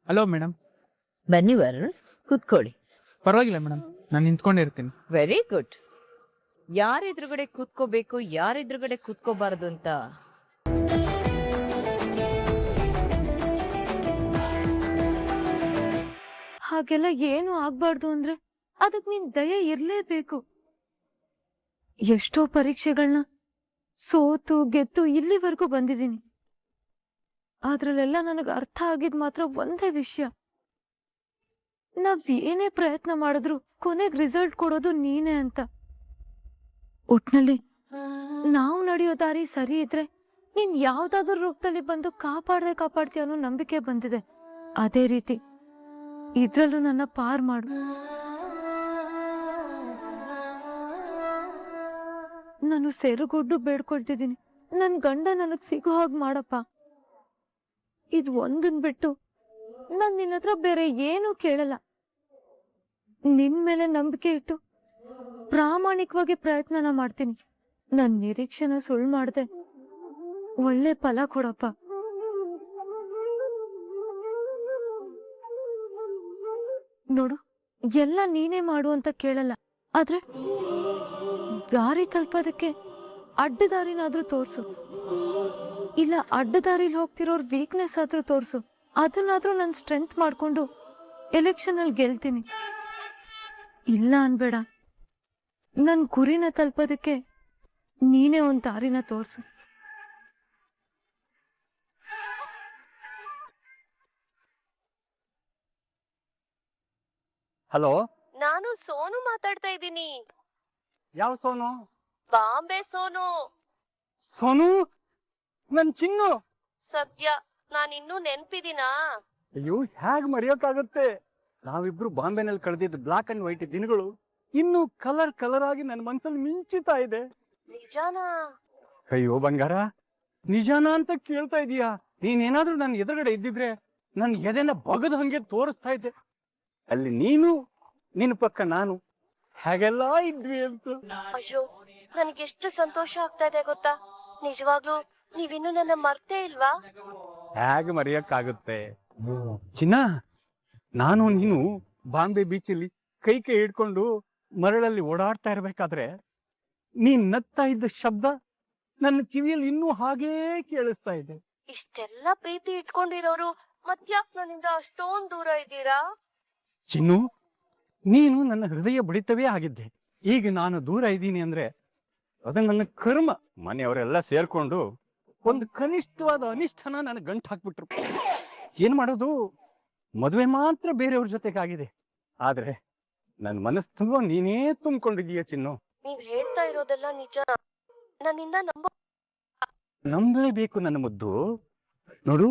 Hello madam. ಬನ್ನಿ ವರುಣ್, ಕೂತ್ಕೊಳ್ಳಿ. ಪರವಾಗಿಲ್ಲ ಮೇಡಮ್, ನಾನು ನಿಂತ್ಕೊಂಡಿರ್ತೀನಿ. Very good. ಯಾರೆದುರುಗಡೆ ಕೂತ್ಕೋಬೇಕು, ಯಾರೆದುರುಗಡೆ ಕೂತ್ಕೋಬಾರದು ಅಂತ ಹಾಗೆಲ್ಲ ಏನು ಆಗ್ಬಾರ್ದು ಅಂದ್ರೆ ಅದಕ್ ನಿನ್ ದಯೆ ಇರ್ಲೇಬೇಕು. ಎಷ್ಟೋ ಪರೀಕ್ಷೆಗಳನ್ನ ಸೋತು ಗೆದ್ದು ಇಲ್ಲಿವರೆಗೂ ಬಂದಿದ್ದೀನಿ. ಅದ್ರಲ್ಲೆಲ್ಲ ನನಗೆ ಅರ್ಥ ಆಗಿದ್ ಮಾತ್ರ ಒಂದೇ ವಿಷಯ, ನಾವ್ ಏನೇ ಪ್ರಯತ್ನ ಮಾಡಿದ್ರು ಕೊನೆಗ್ ರಿಸಲ್ಟ್ ಕೊಡೋದು ನೀನೇ ಅಂತ. ಒಟ್ನಲ್ಲಿ ನಾವು ನಡೆಯೋ ದಾರಿ ಸರಿ ಇದ್ರೆ ನೀನ್ ಯಾವ್ದಾದ್ರೂ ರೂಪದಲ್ಲಿ ಬಂದು ಕಾಪಾಡ್ತೀಯ ಅನ್ನೋ ನಂಬಿಕೆ ಬಂದಿದೆ. ಅದೇ ರೀತಿ ಇದ್ರಲ್ಲೂ ನನ್ನ ಪಾರ್ ಮಾಡು. ನಾನು ಸೆರುಗೊಡ್ಡು ಬೇಡ್ಕೊಳ್ತಿದ್ದೀನಿ, ನನ್ ಗಂಡ ನನಗ್ ಸಿಗೋ ಹಾಗೆ ಮಾಡಪ್ಪ. ಇದ್ ಒಂದನ್ ಬಿಟ್ಟು ನಾನ್ ನಿನ್ನ ಹತ್ರ ಬೇರೆ ಏನೂ ಕೇಳಲ್ಲ. ನಿನ್ ಮೇಲೆ ನಂಬಿಕೆ ಇಟ್ಟು ಪ್ರಾಮಾಣಿಕವಾಗಿ ಪ್ರಯತ್ನನ ಮಾಡ್ತೀನಿ. ನನ್ ನಿರೀಕ್ಷೆನ ಸುಳ್ಳು ಮಾಡ್ದೆ ಒಳ್ಳೆ ಫಲ ಕೊಡಪ್ಪ. ನೋಡು, ಎಲ್ಲ ನೀನೇ ಮಾಡು ಅಂತ ಕೇಳಲ್ಲ, ಆದ್ರೆ ದಾರಿ ತಲುಪೋದಕ್ಕೆ ಅಡ್ಡ ದಾರಿನಾದ್ರೂ ತೋರ್ಸು, ಇಲ್ಲ ಅಡ್ಡ ದಾರಿಲಿ ಹೋಗ್ತಿರೋರ್ ವೀಕ್ನೆಸ್ ಆದ್ರೂ ತೋರ್ಸು. ಅದನ್ನಾದ್ರೂ ನನ್ ಸ್ಟ್ರೆಂತ್ ಮಾಡ್ಕೊಂಡು ಎಲೆಕ್ಷನ್ ಅಲ್ಲಿ ಗೆಲ್ತೀನಿ. ಇಲ್ಲ ಅನ್ಬೇಡ, ನನ್ ಗುರಿನ ತಲುಪೋದಕ್ಕೆ ನೀನೇ ಒಂದ್ ದಾರಿನ ತೋರ್ಸು. ಹಲೋ, ನಾನು ಸೋನು ಮಾತಾಡ್ತಾ ಇದ್ದೀನಿ. ಯಾವ ಸೋನು? ಬಾಂಬೆ ಸೋನು. ಸೋನು, ನನ್ ಚಿನ್ನು. ಸದ್ಯ ನಾನಿನ್ನೂ ನೆನ್ಪಿದೀನಾ? ಅಯ್ಯೋ, ಹೇಗ್ ಮರೆಯೋಕ್ಕಾಗುತ್ತೆ? ನಾವಿಬ್ರು ಬಾಂಬೆನಲ್ಲಿ ಕಳೆದಿದ್ದು ಬ್ಲಾಕ್ ಅಂಡ್ ವೈಟ್ ದಿನಗಳು ಇನ್ನು ಕಲರ್ ಕಲರ್ ಆಗಿ ನನ್ನ ಮನ್ಸಲ್ಲಿ ಮಿಂಚುತ್ತಾ ಇದೆ. ನಿಜಾನಾ? ಅಯ್ಯೋ ಬಂಗಾರ, ನಿಜಾನ ಅಂತ ಕೇಳ್ತಾ ಇದೀಯಾ? ನೀನೇನಾದ್ರೂ ನನ್ನ ಎದುರುಗಡೆ ಇದ್ದಿದ್ರೆ ನನ್ ಎದೆನ ಬಗದ ಹಂಗೆ ತೋರಿಸ್ತಾ ಇದ್ದೆ. ಅಲ್ಲಿ ನೀನು, ನಿನ್ ಪಕ್ಕ ನಾನು, ಹಾಗೆಲ್ಲ ಇದ್ವಿ ಅಂತ. ಅಯ್ಯೋ, ನನಗೆಷ್ಟು ಸಂತೋಷ ಆಗ್ತಾ ಇದೆ ಗೊತ್ತಾ? ನಿಜವಾಗ್ಲೂ ನೀವಿನ್ನು ನನ್ನ ಮರ್ತೇ ಇಲ್ವಾ? ಹೇಗೆ ಮರೆಯಕ್ಕಾಗುತ್ತೆ ಚಿನ್ನ? ನಾನು ನೀನು ಬಾಂಬೆ ಬೀಚಲ್ಲಿ ಕೈ ಕೈ ಹಿಡ್ಕೊಂಡು ಮರಳಲ್ಲಿ ಓಡಾಡ್ತಾ ಇರ್ಬೇಕಾದ್ರೆ ನೀನ್ ನಗ್ತಾ ಇದ್ದ ಶಬ್ದ ನನ್ನ ಕಿವಿಯಲ್ಲಿ ಇನ್ನೂ ಹಾಗೇ ಕೇಳಿಸ್ತಾ ಇದೆ. ಇಷ್ಟೆಲ್ಲ ಪ್ರೀತಿ ಇಟ್ಕೊಂಡಿರೋರು ಮತ್ಯಾಕ್ ನನ್ನಿಂದ ಅಷ್ಟೊಂದ್ ದೂರ ಇದ್ದೀರಾ? ಚಿನ್ನು, ನೀನು ನನ್ನ ಹೃದಯ ಬಡಿತವೇ ಆಗಿದ್ದೆ. ಈಗ ನಾನು ದೂರ ಇದ್ದೀನಿ ಅಂದ್ರೆ ಅದು ನನ್ನ ಕರ್ಮ. ಮನೆಯವರೆಲ್ಲ ಸೇರ್ಕೊಂಡು ಒಂದು ಕನಿಷ್ಠವಾದ ಅನಿಷ್ಟನ ನನಗೆ ಗಂಟು ಹಾಕ್ಬಿಟ್ರು. ಏನ್ ಮಾಡೋದು? ಮದುವೆ ಮಾತ್ರ ಬೇರೆಯವ್ರ ಜೊತೆಗಾಗಿದೆ, ಆದ್ರೆ ನನ್ನ ಮನಸ್ಸು ತುಂಬ ನೀನೇ ತುಂಬಿಕೊಂಡಿದೀಯ ಚಿನ್ನು. ನೀವ್ ಹೇಳ್ತಾ ಇರೋದೆಲ್ಲ ನಿಜ. ನನ್ನಿಂದ ನಂಬಲೇಬೇಕು ನನ್ನ ಮುದ್ದು. ನೋಡು,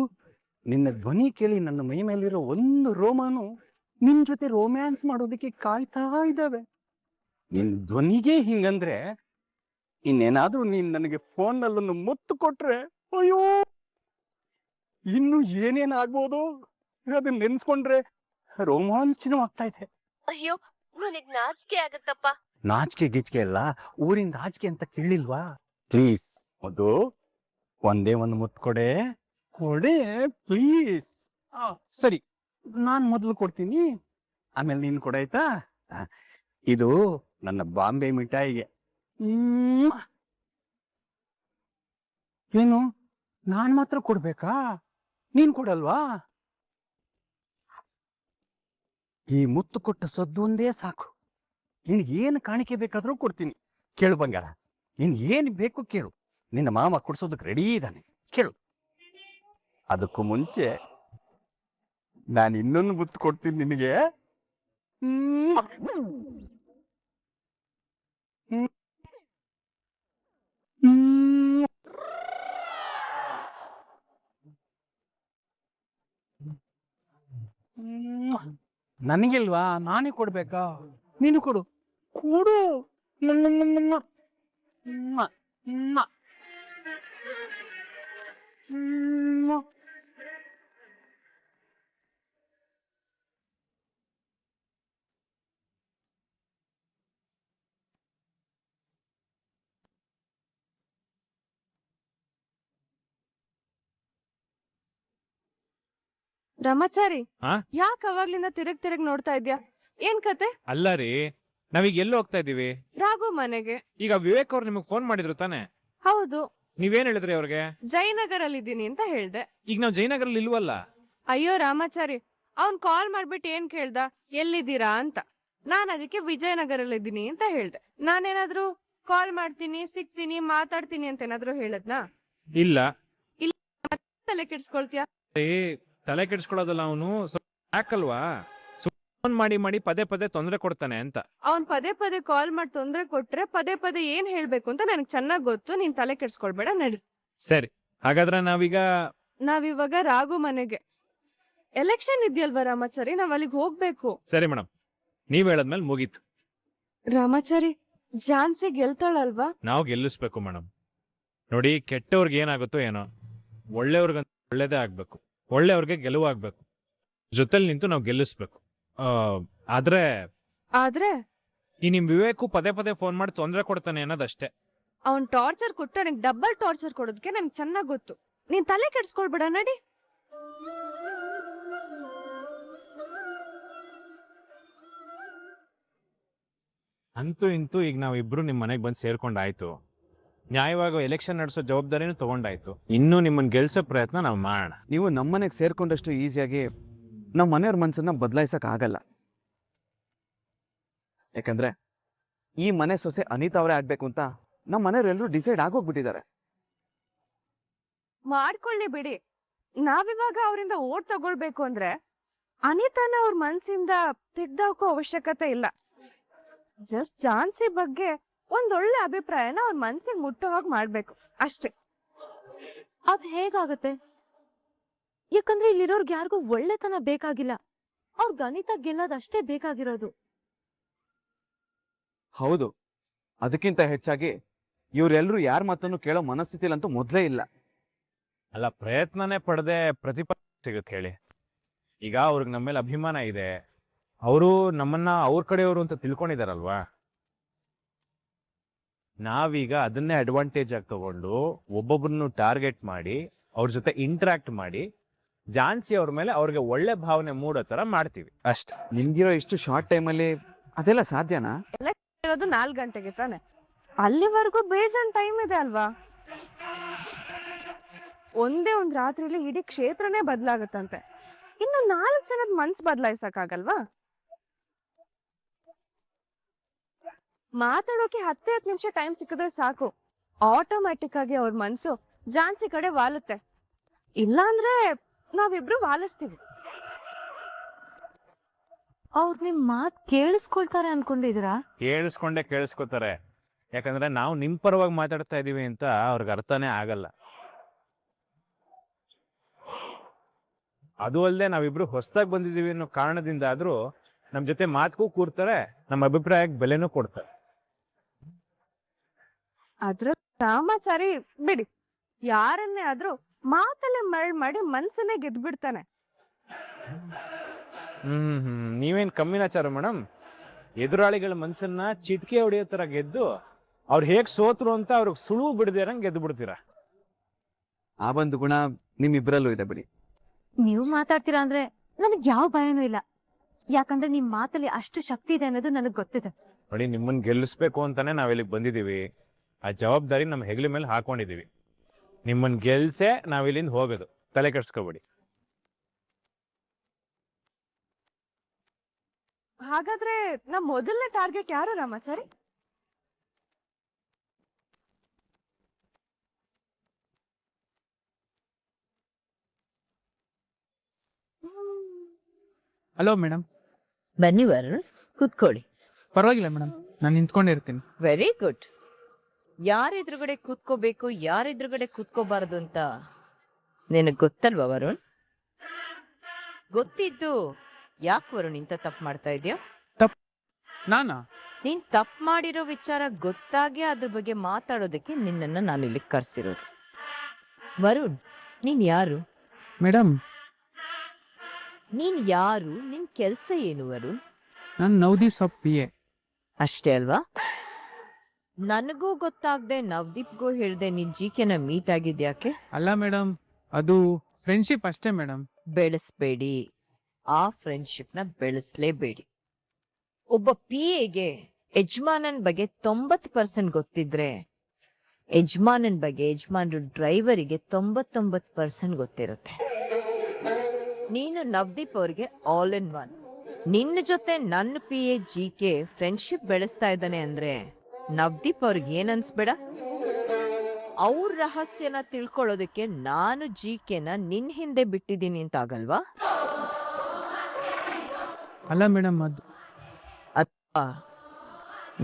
ನಿನ್ನ ಧ್ವನಿ ಕೇಳಿ ನನ್ನ ಮೈ ಮೇಲಿರೋ ಒಂದು ರೋಮಾನು ನಿನ್ ಜೊತೆ ರೋಮ್ಯಾನ್ಸ್ ಮಾಡೋದಕ್ಕೆ ಕಾಯ್ತಾ ಇದ್ದಾವೆ. ನಿನ್ ಧ್ವನಿಗೆ ಹಿಂಗಂದ್ರೆ ಇನ್ನೇನಾದ್ರೂ ನೀನ್ ನನಗೆ ಫೋನ್ ನಲ್ಲೊಂದು ಮುತ್ತು ಕೊಟ್ರೆ, ಅಯ್ಯೋ, ಇನ್ನು ಏನೇನಾಗ್ಬೋದು ಅದನ್ನ ನೆನ್ಸ್ಕೊಂಡ್ರೆ ರೋಮಾಂಚನವಾಗ್ತಾ ಇದೆ. ಅಯ್ಯೋ, ನನಗ್ ನಾಚಿಕೆ ಆಗತ್ತಪ್ಪ. ನಾಚಿಕೆ ಗಿಚ್ಕೆ ಎಲ್ಲ ಊರಿಂದ ಆಚಿಕೆ ಅಂತ ಕೇಳಿಲ್ವಾ? ಪ್ಲೀಸ್ ಅದು ಒಂದೇ ಒಂದು ಮುತ್ತು ಕೊಡೆ ಕೊಡೆ ಪ್ಲೀಸ್. ಸರಿ, ನಾನ್ ಮೊದಲು ಕೊಡ್ತೀನಿ, ಆಮೇಲೆ ನೀನ್ ಕೊಡಾಯ್ತಾ? ಇದು ನನ್ನ ಬಾಂಬೆ ಮಿಠಾಯಿಗೆ. ಏನು, ನಾನ್ ಮಾತ್ರ ಕೊಡ್ಬೇಕಾ? ನೀನ್ ಕೊಡಲ್ವಾ? ಈ ಮುತ್ತು ಕೊಟ್ಟ ಸದ್ದು ಒಂದೇ ಸಾಕು. ನಿನ್ಗೆ ಏನು ಕಾಣಿಕೆ ಬೇಕಾದ್ರೂ ಕೊಡ್ತೀನಿ. ಕೇಳು ಬಂಗಾರ, ನಿನ್ ಏನ್ ಬೇಕು ಕೇಳು, ನಿನ್ನ ಮಾಮ ಕೊಡ್ಸೋದಕ್ಕೆ ರೆಡಿ ಇದ್ದಾನೆ, ಕೇಳು. ಅದಕ್ಕೂ ಮುಂಚೆ ನಾನು ಇನ್ನೊಂದು ಮುತ್ತು ಕೊಡ್ತೀನಿ ನಿನಗೆ. ನನಗಿಲ್ವಾ? ನಾನೇ ಕೊಡ್ಬೇಕಾ? ನೀನು ಕೊಡು ಕೊಡು. ರಾಮಾಚಾರಿ ಆ? ಯಾಕೆ ಅವಾಗ್ಲಿಂದ ತಿರುಗ್ ನೋಡ್ತಾ ಇದ್ಯಾ? ಏನ್ ಕತೆ? ಅಲ್ಲ ರೀ, ನಾವೀಗ ಎಲ್ಲಿ ಹೋಗ್ತಾ ಇದೀವಿ? ರಾಘು ಮನೆಗೆ. ಈಗ ವಿವೇಕ್ ಅವ್ರು ನಿಮಗೆ ಫೋನ್ ಮಾಡಿದ್ರು ತಾನೆ? ಹೌದು, ನೀವೇನ್ ಹೇಳಿದ್ರಿ ಅವ್ರಿಗೆ? ಜಯನಗರ್ ಅಲ್ಲಿ ಇದ್ದೀನಿ ಅಂತ ಹೇಳ್ದೆ. ಈಗ ನಾವ್ ಜಯನಗರಲ್ಲಿ ಇಲ್ವಲ್ಲ. ಅಯ್ಯೋ ರಾಮಾಚಾರಿ, ಅವ್ನ್ ಕಾಲ್ ಮಾಡ್ಬಿಟ್ಟು ಏನ್ ಕೇಳ್ದ, ಎಲ್ಲಿದ್ದೀರಾ ಅಂತ. ನಾನ್ ಅದಕ್ಕೆ ವಿಜಯನಗರಲ್ಲಿ ಇದ್ದೀನಿ ಅಂತ ಹೇಳ್ದೆ. ನಾನೇನಾದ್ರೂ ಕಾಲ್ ಮಾಡ್ತೀನಿ, ಸಿಗ್ತೀನಿ, ಮಾತಾಡ್ತೀನಿ ಅಂತ ಏನಾದ್ರೂ ಹೇಳದ್ನಾ? ಇಲ್ಲ. ತಲೆ ಕೆಡ್ಸ್ಕೊಳ್ತೀಯ? ತಲೆ ಕೆಡ್ಸ್ಕೊಳ್ಳೋದಲ್ಲ, ಅವನು ಯಾಕಲ್ವಾ ಫೋನ್ ಮಾಡಿ ಪದೇ ಪದೇ ತೊಂದರೆ ಕೊಡ್ತಾನೆ ಅಂತ. ಅವ್ನ್ ಪದೇ ಪದೇ ಕಾಲ್ ಮಾಡಿ ತೊಂದ್ರೆ ಕೊಟ್ರೆ ಪದೇ ಪದೇ ಏನ್ ಹೇಳ್ಬೇಕು ಅಂತ ನನಗ್ ಚೆನ್ನಾಗ್ ಗೊತ್ತು. ನೀನ್ ತಲೆ ಕೆಡ್ಸ್ಕೊಳ್ಬೇಡ, ನಡಿ. ಸರಿ, ಹಾಗಾದ್ರೆ ನಾವಿವಾಗ ರಾಘು ಮನೆಗೆ. ಎಲೆಕ್ಷನ್ ಇದೆಯಲ್ವಾ ರಾಮಾಚಾರಿ, ನಾವ್ ಅಲ್ಲಿಗೆ ಹೋಗ್ಬೇಕು. ಸರಿ ಮೇಡಮ್, ನೀವ್ ಹೇಳದ್ಮೇಲೆ ಮುಗೀತು. ರಾಮಾಚಾರಿ, ಝಾನ್ಸಿ ಗೆಲ್ತಾಳಲ್ವಾ? ನಾವು ಗೆಲ್ಲಿಸ್ಬೇಕು ಮೇಡಮ್. ನೋಡಿ, ಕೆಟ್ಟವ್ರಿಗೆ ಏನಾಗುತ್ತೋ ಏನೋ, ಒಳ್ಳೆಯವ್ರಿಗಂತ ಒಳ್ಳೇದೇ ಆಗ್ಬೇಕು, ಒಳ್ಳೆಯವ್ರಿಗೆ ಗೆಲುವಾಗ್ಬೇಕು. ಜೊತೆಲಿ ನಿಂತು ನಾವು ಗೆಲ್ಲಿಸ್ಬೇಕು. ಆದ್ರೆ ಈ ನಿಮ್ ವಿವೇಕು ಪದೇ ಪದೇ ಫೋನ್ ಮಾಡಿ ತೊಂದರೆ ಕೊಡ್ತಾನೆ ಅನ್ನೋದಷ್ಟೇ. ಅವ್ನ್ ಟಾರ್ಚರ್ ಕೊಟ್ಟು ನನಗೆ ಡಬಲ್ ಟಾರ್ಚರ್ ಕೊಡೋದಕ್ಕೆ ನನ್ಗೆ ಚೆನ್ನಾಗ್ ಗೊತ್ತು. ನೀನ್ ತಲೆ ಕೆಡ್ಸ್ಕೊಳ್ಬೇಡ, ನಡಿ. ಅಂತೂ ಇಂತೂ ಈಗ ನಾವಿಬ್ರು ನಿಮ್ ಮನೆಗೆ ಬಂದು ಸೇರ್ಕೊಂಡಾಯ್ತು. ನ್ಯಾಯವಾಗಿ ಎಲೆಕ್ಷನ್ ನಡೆಸೋ ಜವಾಬ್ದಾರಿನೂ ತಗೊಂಡಾಯ್ತು. ಇನ್ನೂ ನಿಮ್ಮನ್ನ ಗೆಲ್ಸೋ ಪ್ರಯತ್ನ ನಾವು ಮಾಡೋಣ. ನೀವು ನಮ್ಮನೆಗೆ ಸೇರ್ಕೊಂಡಷ್ಟು ಈಸಿಯಾಗಿ ನಮ್ಮ ಮನೆಯವ್ರ ಮನಸ್ಸನ್ನ ಬದಲಾಯಿಸಕ್ ಆಗಲ್ಲ. ಯಾಕಂದ್ರೆ ಈ ಮನೆ ಸೊಸೆ ಅನಿತಾ ಅವರೇ ಆಗ್ಬೇಕು ಅಂತ ನಮ್ಮ ಮನೆಯವರೆಲ್ಲರೂ ಡಿಸೈಡ್ ಆಗೋಗ್ಬಿಟ್ಟಿದ್ದಾರೆ. ಮಾಡ್ಕೊಳ್ಳಿ ಬಿಡಿ. ನಾವಿವಾಗ ಅವರಿಂದ ಓಟ್ ತಗೊಳ್ಬೇಕು ಅಂದ್ರೆ ಅನಿತಾನ ಅವ್ರ ಮನ್ಸಿಂದ ತೆಗ್ದಾಕೋ ಅವಶ್ಯಕತೆ ಇಲ್ಲ. ಜಸ್ಟ್ ಝಾನ್ಸಿ ಬಗ್ಗೆ ಒಂದೊಳ್ಳೆ ಅಭಿಪ್ರಾಯನ ಅವ್ರ ಮನ್ಸಿಗೆ ಮುಟ್ಟೋ ಹಾಗೆ ಮಾಡ್ಬೇಕು ಅಷ್ಟೇ. ಅದ್ ಹೇಗಾಗತ್ತೆ? ಯಾಕಂದ್ರೆ ಇಲ್ಲಿರೋರ್ಗೆ ಯಾರಿಗೂ ಒಳ್ಳೆತನ ಬೇಕಾಗಿಲ್ಲ, ಅವ್ರ ಗಣಿತ ಗೆಲ್ಲೋದಷ್ಟೇ ಬೇಕಾಗಿರೋದು. ಹೌದು, ಅದಕ್ಕಿಂತ ಹೆಚ್ಚಾಗಿ ಇವರೆಲ್ಲರೂ ಯಾರ ಮಾತನ್ನು ಕೇಳೋ ಮನಸ್ಥಿತಿಲಂತೂ ಮೊದಲೇ ಇಲ್ಲ. ಅಲ್ಲ, ಪ್ರಯತ್ನನೇ ಪಡದೆ ಪ್ರತಿಫಲ ಸಿಗುತ್ತೆ ಹೇಳಿ. ಈಗ ಅವ್ರಿಗೆ ನಮ್ಮ ಮೇಲೆ ಅಭಿಮಾನ ಇದೆ, ಅವರು ನಮ್ಮನ್ನ ಅವ್ರ ಕಡೆಯವರು ಅಂತ ತಿಳ್ಕೊಂಡಿದಾರಲ್ವಾ. ನಾವೀಗ ಅದನ್ನೇ ಅಡ್ವಾಂಟೇಜ್ ಆಗಿ ತಗೊಂಡು ಒಬ್ಬೊಬ್ಬರನ್ನು ಟಾರ್ಗೆಟ್ ಮಾಡಿ ಅವ್ರ ಜೊತೆ ಇಂಟ್ರಾಕ್ಟ್ ಮಾಡಿ ಝಾನ್ಸಿ ಅವ್ರ ಮೇಲೆ ಅವ್ರಿಗೆ ಒಳ್ಳೆ ಭಾವನೆ ಮೂಡೋ ತರ ಮಾಡ್ತೀವಿ ಅಷ್ಟೇ. ನಿಮ್ಗಿರೋ ಇಷ್ಟು ಶಾರ್ಟ್ ಟೈಮಲ್ಲಿ ಅದೆಲ್ಲ ಸಾಧ್ಯನಾ? ಇರೋದು 4 ಗಂಟೆಗೆ ತಾನೆ, ಅಲ್ಲಿವರೆಗೂ ಬೇಜಾನ್ ಟೈಮ್ ಇದೆ ಅಲ್ವಾ? ಒಂದೇ ಒಂದ್ ರಾತ್ರಿಲಿ ಇಡೀ ಕ್ಷೇತ್ರನೇ ಬದಲಾಗತ್ತಂತೆ. ಇನ್ನು 4 ಜನದ ಮನ್ಸ್ ಬದಲಾಯಿಸಕ್ಕಾಗಲ್ವಾ? ಮಾತಾಡೋಕೆ 10 ನಿಮಿಷ ಟೈಮ್ ಸಿಕ್ಕಿದ್ರೆ ಸಾಕು, ಆಟೋಮ್ಯಾಟಿಕ್ ಆಗಿ ಅವ್ರ ಮನ್ಸು ಝಾನ್ಸಿ ಕಡೆ ವಾಲುತ್ತೆ. ಇಲ್ಲಾಂದ್ರೆ ನಾವಿಬ್ರು ವಾಲಿಸ್ತೀವಿ. ಅವ್ರು ನಿಮ್ ಮಾತ್ ಕೇಳಿಸ್ಕೊಳ್ತಾರೆ ಅನ್ಕೊಂಡಿದ್ದೀರಾ? ಕೇಳಿಸ್ಕೋತಾರೆ. ಯಾಕಂದ್ರೆ ನಾವು ನಿಮ್ ಪರವಾಗಿ ಮಾತಾಡ್ತಾ ಇದೀವಿ ಅಂತ ಅವ್ರಿಗೆ ಅರ್ಥನೇ ಆಗಲ್ಲ. ಅದು ಅಲ್ಲದೆ ನಾವಿಬ್ರು ಹೊಸದಾಗಿ ಬಂದಿದೀವಿ ಅನ್ನೋ ಕಾರಣದಿಂದ ಆದ್ರೂ ನಮ್ ಜೊತೆ ಮಾತುಗೂ ಕೂರ್ತಾರೆ, ನಮ್ಮ ಅಭಿಪ್ರಾಯಕ್ಕೆ ಬೆಲೆನೂ ಕೊಡ್ತಾರೆ. ಅದ್ರ ರಾಮಾಚಾರಿ ಬಿಡಿ, ಯಾರನ್ನೇ ಆದ್ರೂ ಮಾತಲ್ಲೇ ಮರಳ್ ಮಾಡಿ ಮನ್ಸನ್ನೇ ಗೆದ್ಬಿಡ್ತಾನೆ. ನೀವೇನ್ ಕಮ್ಮಿನಾಚಾರ ಮೇಡಮ್? ಎದುರಾಳಿಗಳ ಮನ್ಸನ್ನ ಚಿಟ್ಕೆ ಹೊಡೆಯೋ ತರ ಗೆದ್ದು ಅವ್ರು ಹೇಗ್ ಸೋತ್ರು ಅಂತ ಅವ್ರಿಗೆ ಸುಳುವು ಬಿಡದೇರಂಗ್ ಗೆದ್ದು ಬಿಡ್ತೀರಾ. ಆ ಒಂದು ಗುಣ ನಿಮ್ಮಿಬ್ಬರಲ್ಲೂ ಇದೆ ಬಿಡಿ. ನೀವು ಮಾತಾಡ್ತೀರಾ ಅಂದ್ರೆ ನನಗ್ ಯಾವ ಭಯನೂ ಇಲ್ಲ, ಯಾಕಂದ್ರೆ ನಿಮ್ ಮಾತಲ್ಲಿ ಅಷ್ಟು ಶಕ್ತಿ ಇದೆ ಅನ್ನೋದು ನನಗ್ ಗೊತ್ತಿದೆ. ನೋಡಿ, ನಿಮ್ಮನ್ನ ಗೆಲ್ಲಿಸ್ಬೇಕು ಅಂತಾನೆ ನಾವಿಲ್ಲಿಗೆ ಬಂದಿದೀವಿ. ಆ ಜವಾಬ್ದಾರಿ ನಮ್ಮ ಹೆಗಲ ಮೇಲೆ ಹಾಕೊಂಡಿದೀವಿ. ನಿಮ್ಮನ್ನ ಗೆಲ್ಸೆ ನಾವಿಲ್ಲಿಂದ ಹೋಗೋದು, ತಲೆ ಕೆಡ್ಸ್ಕೊಬೇಡಿ. ಹಾಗಾದ್ರೆ ನಮ್ ಮೊದಲನೇ ಟಾರ್ಗೆಟ್ ಯಾರು ರಾಮಾಚಾರಿ? Hello madam. ಬನ್ನಿ ವರುಣ್, ಕೂತ್ಕೊಳ್ಳಿ. ಪರವಾಗಿಲ್ಲ ಮೇಡಮ್, ನಾನು ನಿಂತ್ಕೊಂಡಿರ್ತೀನಿ. Very good. ಯಾರೆದುರುಗಡೆ ಕೂತ್ಕೋಬೇಕು, ಯಾರೆದುರುಗಡೆ ಕೂತ್ಕೋಬಾರದು ಅಂತ ನಿನಗ್ ಗೊತ್ತಲ್ವಾ ವರುಣ್? ಗೊತ್ತಿದ್ದು ಯಾಕೆ ವರುಣ್ ಇಂತ ತಪ್ಪು ಮಾಡ್ತಾ ಇದೀಯ? ನಾನಾ? ನೀನ್ ತಪ್ಪು ಮಾಡಿರೋ ವಿಚಾರ ಗೊತ್ತಾಗಿ ಅದ್ರ ಬಗ್ಗೆ ಮಾತಾಡೋದಕ್ಕೆ ನಿನ್ನನ್ನ ನಾನು ಇಲ್ಲಿ ಕರ್ಸಿರೋದು. ವರುಣ್, ನೀನ್ ಯಾರು? ಮೇಡಮ್, ನೀನ್ ಯಾರು? ನಿನ್ ಕೆಲ್ಸ ಏನು ವರುಣ್? ನಾನು ನವದೀಪ್ ಸಾಬ್ PA. ಅಷ್ಟೇ ಅಲ್ವಾ? ನನಗೂ ಗೊತ್ತಾಗ್ದೆ ನವದೀಪ್ಗೂ ಹೇಳ್ದೆ ನೀನ್ GK ನ ಮೀಟ್ ಆಗಿದ್ಯಾಕೆ? ಅಲ್ಲ ಮೇಡಮ್, ಅದು ಫ್ರೆಂಡ್ಶಿಪ್ ಅಷ್ಟೇ ಮೇಡಮ್. ಬೆಳೆಸ್ಬೇಡಿ. ಆ ಫ್ರೆಂಡ್ಶಿಪ್ನ ಬೆಳೆಸ್ಲೇಬೇಡಿ. ಒಬ್ಬ PAಗೆ ಯಜಮಾನನ್ ಬಗ್ಗೆ 90% ಗೊತ್ತಿದ್ರೆ ಯಜಮಾನನ್ ಬಗ್ಗೆ ಯಜಮಾನ್ರು ಡ್ರೈವರಿಗೆ 99% ಗೊತ್ತಿರುತ್ತೆ. ನೀನು ನವದೀಪ್ ಅವ್ರಿಗೆ ಆಲ್ ಇನ್ ಒನ್. ನಿನ್ನ ಜೊತೆ ನನ್ನ PA GK ಫ್ರೆಂಡ್ಶಿಪ್ ಬೆಳೆಸ್ತಾ ಇದ್ದಾನೆ ಅಂದ್ರೆ ನವದೀಪ್ ಅವ್ರಿಗೆ ಏನ್ ಅನ್ಸ್ಬೇಡ? ಅವ್ರ ರಹಸ್ಯನ ತಿಳ್ಕೊಳ್ಳೋದಕ್ಕೆ ನಾನು GKನ ನಿನ್ ಹಿಂದೆ ಬಿಟ್ಟಿದ್ದೀನಿ ಅಂತ ಆಗಲ್ವಾ? ಅಲ್ಲ ಮೇಡಮ್, ಅದು ಅಥವಾ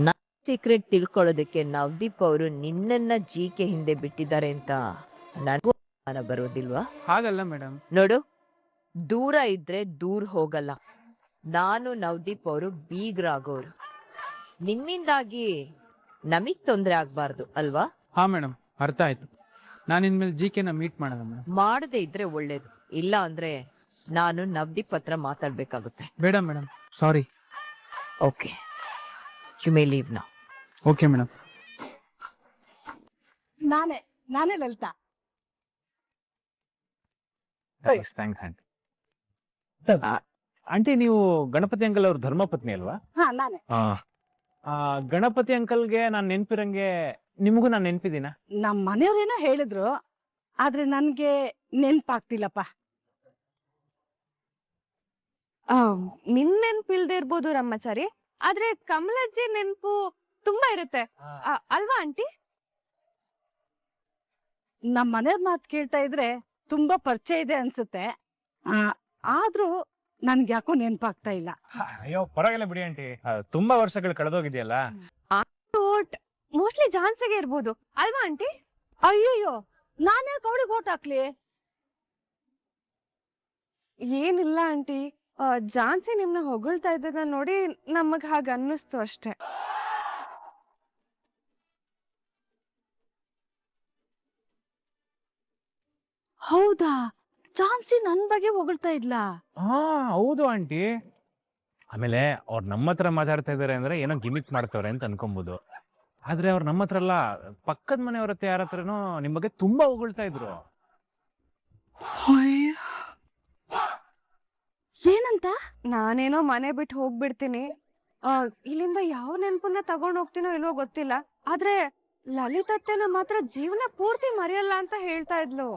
ನನ್ನ ಸೀಕ್ರೆಟ್ ತಿಳ್ಕೊಳ್ಳೋದಕ್ಕೆ ನವದೀಪ್ ಅವರು ನಿನ್ನನ್ನ GK ಹಿಂದೆ ಬಿಟ್ಟಿದ್ದಾರೆ ಅಂತ ನನಗೂ ಅನುಮಾನ ಬರೋದಿಲ್ವಾ? ಹಾಗಲ್ಲ ಮೇಡಮ್. ನೋಡು, ದೂರ ಇದ್ರೆ ದೂರ ಹೋಗಲ್ಲ. ನಾನು ನವದೀಪ್ ಅವರು ಬೀಗ್ರಾಗೋರು. ನಿಮ್ಮಿಂದಾಗಿ ನಮಗ್ ತೊಂದರೆ ಆಗ್ಬಾರ್ದು ಅಲ್ವಾ? ಹಾ ಮೇಡಮ್, ಅರ್ಥ ಆಯ್ತು. ನಾನು ಇನ್ಮೇಲೆ GKನ ಮೀಟ್ ಮಾಡೋಣ ಮೇಡಮ್. ಮಾಡದೇ ಇದ್ರೆ ಒಳ್ಳೇದು. ಇಲ್ಲ ಅಂದ್ರೆ ನಾನು ನವದೀಪ್ ಹತ್ರ ಮಾತಾಡ್ಬೇಕಾಗುತ್ತೆ. ಬೇಡ madam, sorry. Okay, you may leave now. Okay madam. ನಾನೇ ಲಲಿತಾ. Thanks aunty. ಆಂಟಿ, ನೀವು ಗಣಪತಿ ಅಂಕಲ್ ಅವ್ರ ಧರ್ಮಪತ್ನಿ ಅಲ್ವಾ? ಹಾ, ನಾನೇ. ಗಣಪತಿ ಅಂಕಲ್ಗೆ ನಾನು ನೆನ್ಪಿರಂಗೆ ನಿಮಗೂ ನಾನು ನೆನ್ಪಿದ್ದೀನ? ನಮ್ಮ ಮನೆಯವ್ರೇನೋ ಹೇಳಿದ್ರು, ಆದ್ರೆ ನನ್ಗೆ ನೆನ್ಪಾಗ್ತಿಲ್ಲಪ್ಪ. ನಿನ್ ನೆನ್ಪಿಲ್ದೆ ಇರ್ಬೋದು ರಮ್ಮಚಾರಿ, ಆದ್ರೆ ಕಮಲಜ್ಜಿ ನೆನ್ಪು ತುಂಬಾ ಇರುತ್ತೆ ಅಲ್ವಾ ಆಂಟಿ? ನಮ್ಮ ಮನೆಯವ್ರ ಮಾತು ಕೇಳ್ತಾ ಇದ್ರೆ ತುಂಬಾ ಪರಿಚಯ ಇದೆ ಅನ್ಸುತ್ತೆ. ಆದ್ರೂ ನನ್ಗೆ ಯಾಕೋ ನೆನ್ಪಾಗ್ತಾ ಇಲ್ಲ. ಅಯ್ಯೋ ಪರವಾಗಿಲ್ಲ ಬಿಡಿ ಆಂಟಿ, ತುಂಬಾ ವರ್ಷಗಳು ಕಳೆದೋಗಿದೆಯಲ್ಲ. ಮೋಸ್ಟ್ಲಿ ಜಾನ್ಸಿಗೆ ಇರ್ಬೋದು ಅಲ್ವಾ ಆಂಟಿ? ಅಯ್ಯಯ್ಯೋ, ನಾನೇ ಅವಳಿಗೆ ಓಟ್ ಹಾಕ್ಲಿ? ಏನಿಲ್ಲ ಆಂಟಿ, ಜಾನ್ಸಿ ನಿಮ್ನ ಹೊಗಳ್ತಾ ಇದ್ದದ ನೋಡಿ ನಮಗ್ ಹಾಗ ಅನ್ನಿಸ್ತು ಅಷ್ಟೇ. ಹೌದಾ? ಚಾನ್ಸಿ ನನ್ ಬಗ್ಗೆ ಹೊಗಳ್ತಾ ಇದ್ಲ? ಹಾ ಹೌದು ಆಂಟಿ. ಆಮೇಲೆ ಅವ್ರು ನಮ್ಮ ಹತ್ರ ಮಾತಾಡ್ತಾ ಇದಾರೆ ಅಂದ್ರೆ ಏನೋ ಗಿಮಿಕ್ ಮಾಡ್ತವ್ರೆ ಅಂತ ಅನ್ಕೊಬಹುದು. ಆದ್ರೆ ಅವ್ರು ನಮ್ಮ ಹತ್ರ ಅಲ್ಲ, ಪಕ್ಕದ ಮನೆಯವ್ರ ಹತ್ರ ಯಾರ ಹತ್ರನೋ ನಿಮ್ ಬಗ್ಗೆ ತುಂಬಾ ಹೊಗಳ್ತಾ ಇದ್ರು. ಏನಂತ? ನಾನೇನೋ ಮನೆ ಬಿಟ್ಟು ಹೋಗ್ಬಿಡ್ತೀನಿ, ಇಲ್ಲಿಂದ ಯಾವ ನೆನ್ಪನ್ನ ತಗೊಂಡ್ ಹೋಗ್ತೀನೋ ಇಲ್ವೋ ಗೊತ್ತಿಲ್ಲ, ಆದ್ರೆ ಲಲಿತತ್ತೆನ ಮಾತ್ರ ಜೀವನ ಪೂರ್ತಿ ಮರೆಯಲ್ಲ ಅಂತ ಹೇಳ್ತಾ ಇದ್ಲು.